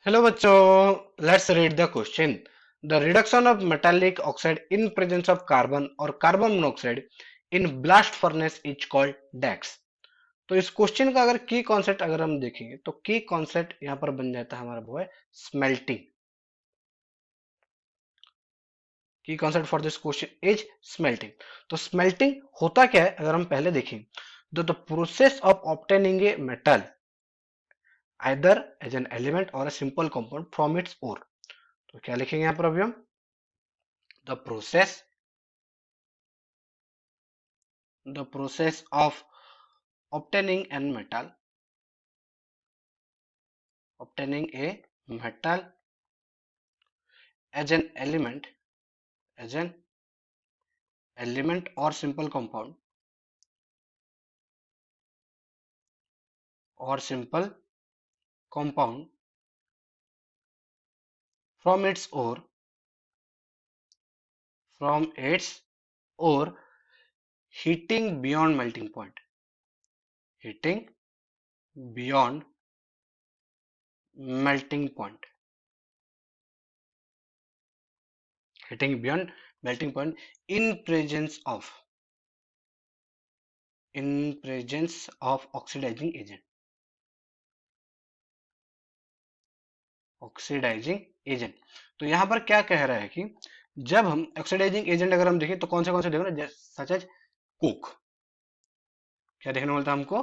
Hello बच्चों, let's read the question. The reduction of metallic oxide in presence of carbon or carbon monoxide in blast furnace is called DAX. तो इस question का अगर की concept अगर हम देखेंगे तो की कॉन्सेप्ट यहाँ पर बन जाता है हमारा वो है स्मेल्टिंग. की concept for this question is smelting. तो स्मेल्टिंग होता क्या है अगर हम पहले देखें तो the process of obtaining a metal either as an element or a simple compound from its ore. तो क्या लिखेंगे यहाँ पर अभी हम the process of obtaining an metal obtaining a metal as an element or simple compound from its ore heating beyond melting point heating beyond melting point heating beyond melting point in presence of oxidising agent. तो यहां पर क्या कह रहा है कि जब हम ऑक्सीडाइजिंग एजेंट अगर हम देखें तो कौन से देख रहे हैं सच एज कोक. क्या देखने को मिलता है हमको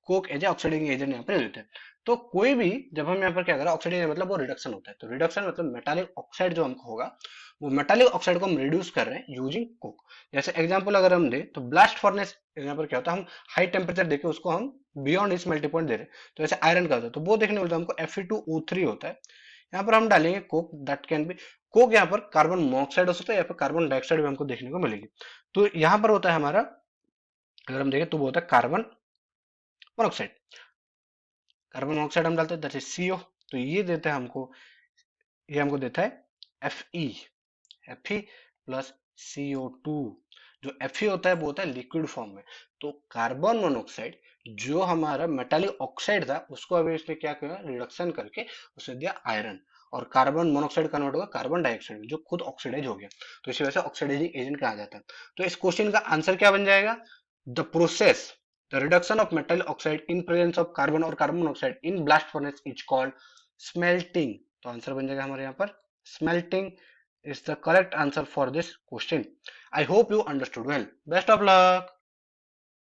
कोक एज ऑक्सीडाइजिंग एजेंट यहाँ पर देते हैं. तो कोई भी जब हम यहाँ पर क्या कर रहे हैं ऑक्सीडाइज मतलब वो रिडक्शन होता है. तो रिडक्शन मतलब मेटालिक ऑक्साइड जो हमको होगा वो मेटालिक ऑक्साइड को हम रिड्यूस कर रहे हैं यूजिंग कोक. जैसे एग्जांपल अगर हम दें तो ब्लास्ट फर्नेस यहाँ पर क्या होता है हम हाई टेम्परेचर देके उसको हम बियॉन्ड इस मेल्टिंग पॉइंट दे रहे हैं. तो जैसे आयरन का होता है तो वो देखने को मिलता है हमको Fe2O3 होता है. यहाँ पर हम डालेंगे Coke that can be Coke. यहाँ पर कार्बन मोनोक्साइड हो सकता है या फिर कार्बन डाइऑक्साइड भी हमको देखने को मिलेगी. तो यहाँ पर होता है हमारा अगर हम देखें तो वो होता है कार्बन मोनोक्साइड. कार्बन मोनोक्साइड हम डालते हैं दैट इज CO. तो ये हमको देता है Fe प्लस CO2. जो Fe होता है वो होता है लिक्विड फॉर्म में. तो कार्बन मोनोक्साइड जो हमारा मेटालिक ऑक्साइड था उसको अभी इसने क्या किया रिडक्शन करके उसे दिया आयरन. और कार्बन मोनोक्साइड कन्वर्ट होगा कार्बन डाइऑक्साइड जो खुद ऑक्सीडाइज हो गया. तो इसी वजह से ऑक्सीडाइजिंग एजेंट कहा जाता है. तो इस क्वेश्चन का आंसर क्या बन जाएगा the process the reduction of metal oxide in presence of carbon और carbon monoxide in blast furnace is called smelting. तो आंसर बन जाएगा हमारे यहाँ पर smelting is the correct answer for this question. I hope you understood well. Best of luck.